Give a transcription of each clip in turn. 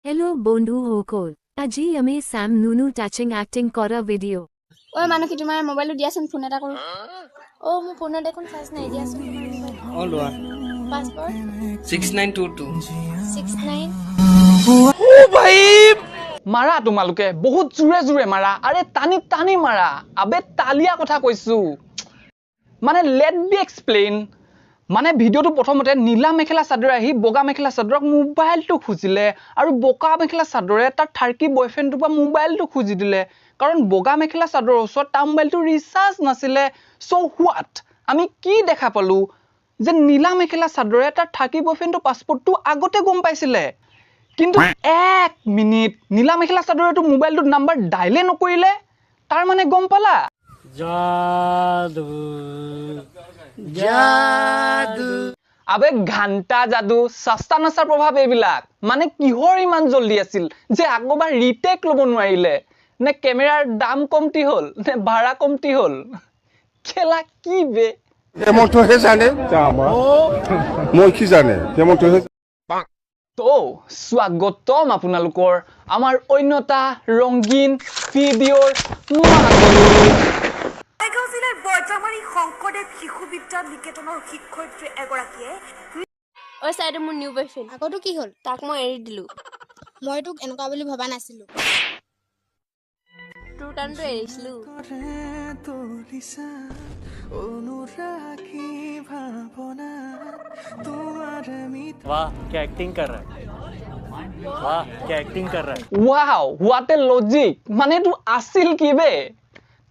Hello বন্ধু সকল আজি আমি স্যাম নুনু টাচিং অ্যাক্টিং কৰা ভিডিও ওই মানকি তোমাৰ মোবাইলটো দিয়াচোন ফোন এটা কৰো ও মোৰ ফোনত দেখোন চাৰ্জ নাই দিয়াচোন তোমাৰ মোবাইল অ লোৱা পাসপোৰ্ট 6922 69 ও ভাই মাৰা তোমালোকে বহুত জুৰে জুৰে মাৰা আৰে টানি টানি মাৰা আবে তালিয়া কথা কৈছো মানে লেট বি এক্সপ্লেইন মানে ভিডিওটো প্ৰথমতে নীলা মেখেলা চাদৰ আহি বগা মেখেলা চাদৰক মোবাইলটো খুজিলে আৰু বগা মেখেলা চাদৰে তাৰ থাৰ্কি বয়ফ্ৰেণ্ডটো পা মোবাইলটো খুজি দিলে কাৰণ বগা মেখেলা চাদৰৰ ওচৰত তাৰ মোবাইলটো ৰিচাৰ্জ নাছিলে সো হোৱাট আমি কি দেখা পালো যে নীলা মেখেলা চাদৰে তাৰ থাৰ্কি বয়ফ্ৰেণ্ডটো পাছপোৰ্টটো আগতে গম পাইছিলে কিন্তু এক মিনিট নীলা মেখেলা চাদৰেটো মোবাইলটো নাম্বাৰ ডাইলে নকৰিলে তাৰ মানে গম পালা जादू जादू আবে ঘণ্টা জাদু সস্তা নসাৰ প্ৰভাৱ এইবিলাক মানে কিহৰ ইমান জলদি আছিল যে আগবাৰ ৰিটেক লব নোৱাৰিলে নে কেমেৰাৰ দাম কমতি হল নে ভাড়া কমতি হল খেলা কি বে কেমনটো হে জানে জামা মই কি জানে কেমনটো হে তো স্বাগতম আপোনালোকৰ আমাৰ অন্যতা ৰঙীন ভিডিঅ'ৰ জিলাৰ বৰ্তমানী শংকৰদেৱ শিশু বিদ্যা নিকেতনৰ শিক্ষয়িত্ৰী এগৰাকীয়ে ওই সাইডে মোৰ নিউ বয়ফ্ৰেণ্ড আগতো কি হ'ল তাক মই এৰি দিলো মই তোক এনেকুৱা বুলি ভবা নাছিলো তোৰ কাৰণটো এৰিছিলো वाह क्या एक्टिंग कर रहा है वाह क्या एक्टिंग कर रहा है ওয়াও হোৱাট এ লজিক মানে তো আছিল কি বে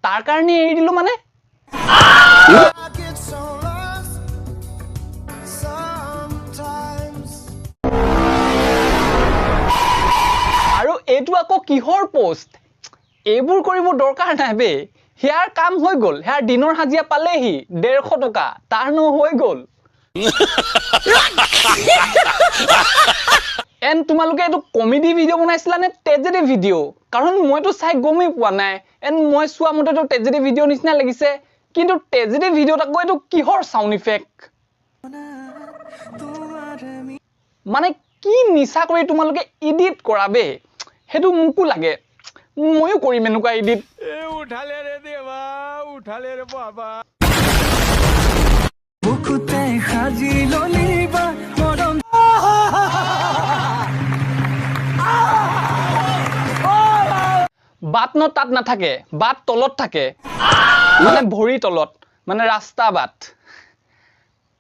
তাৰ কাৰণে এৰি দিলো মানে আৰু এটো আকৌ কিহৰ পোষ্ট এইবোৰ কৰিব দৰকাৰ নাই বে হেয়াৰ কাম হৈ গল হেয়াৰ দিনৰ হাজিয়া পালেহি 150 টকা তাৰ ন হৈ গল এন তোমালোকে এটো কমেডি ভিডিও বনাইছিলা নে ট্ৰেজেডি ভিডিও কাৰণ মইতো চাই গমেই পোৱা নাই এন মই চোৱা মতেতো ট্ৰেজেডি ভিডিও নিচিনা লাগিছে কিন্তু ট্ৰেজেডি ভিডিওত আকৌ এটো কিহৰ সাউন্ড ইফেক্ট মানে কি নিচা কৰি তোমালোকে এডিট কৰাবে হেতু মুকু লাগে ময়ো কৰিম এনেকুৱা এডিট उठाले रे देवा उठाले रे बाबा বুকুতে সাজি ললিবা মৰম বাট ন তাত নাথাকে বাট তলত থাকে মানে ভৰি তলত মানে ৰাস্তা বাট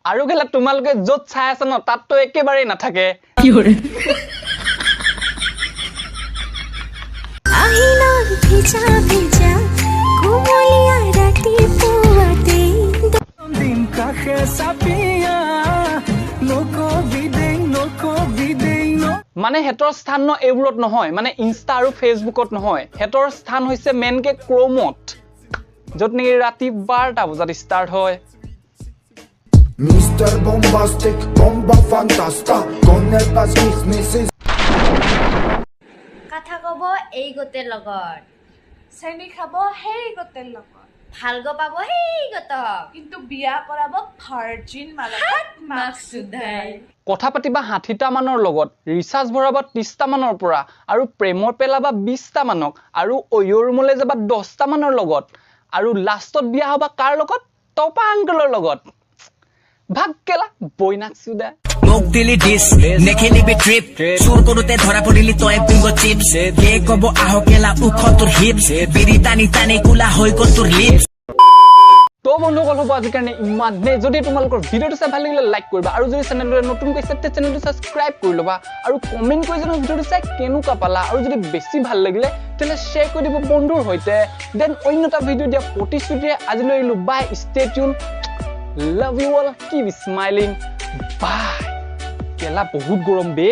আৰু গেলা তোমালোকে যত চাই আছে ন তাত তো একেবাৰে নাথাকে কি হৰে আহিলা ভিজা ভিজা কোমলিয়া ৰাতি পুৱাতে দিন কাখে সাপিয়া লোকো বিদেই মানে হেতৰ স্থান ন এইবোৰত নহয় মানে ইনষ্টা আৰু ফেসবুকত নহয় হেতৰ স্থান হৈছে মেনকে ক্ৰোমত যত নেকি ৰাতি 12টা বজাত ষ্টাৰ্ট হয় Mr. Bombastic, bomba fantasta, con el pasquis Mrs. কথা কব এই গোটেৰ লগত চেনি খাব সেই গোটেৰ লগত ভালগ পাব সেই গোট কিন্তু বিয়া কৰাব ভাৰ্জিন মালত মাকসুদাই কথা পাতিবা 60টা মানৰ লগত ৰিচাৰ্জ ভৰাবা 30টা মানৰ পৰা আৰু প্ৰেমৰ পেলাবা 20টা মানক আৰু অয়ৰ ৰুমলৈ যাবা 10টা মানৰ লগত আৰু লাষ্টত বিয়া হবা কাৰ লগত টপা আংকলৰ লগত ভাগ কেলা বইনাকসুদা মোক দিলি ডিস নেখেলিবি ট্ৰিপ চুৰ কৰোতে ধৰা পৰিলি তই পিংগো চিপছ কে কব আহকেলা উখ তোৰ হিপছ বিৰি টানি টানি কুলা হৈ গল তোৰ লিপছ তো বন্ধুসকল হ'ব আজি কাৰণে ইমানে যদি তোমালোকৰ ভিডিওটো চাই ভাল লাগিলে লাইক কৰিবা আৰু যদি চেনেলটো নতুন কৈছে তে চেনেলটো সাবস্ক্ৰাইব কৰি লবা আৰু কমেন্ট কৰি জনাবা ভিডিওটো চাই কেনেকুৱা পালা আৰু যদি বেছি ভাল লাগিলে তেলে শেয়াৰ কৰি দিব বন্ধুৰ হৈতে দেন অন্যটা ভিডিও দিয়া প্ৰতিশ্ৰুতিৰে আজিলৈ এৰিলো bye stay tuned love you all keep smiling bye কেলা বহুত গৰম বে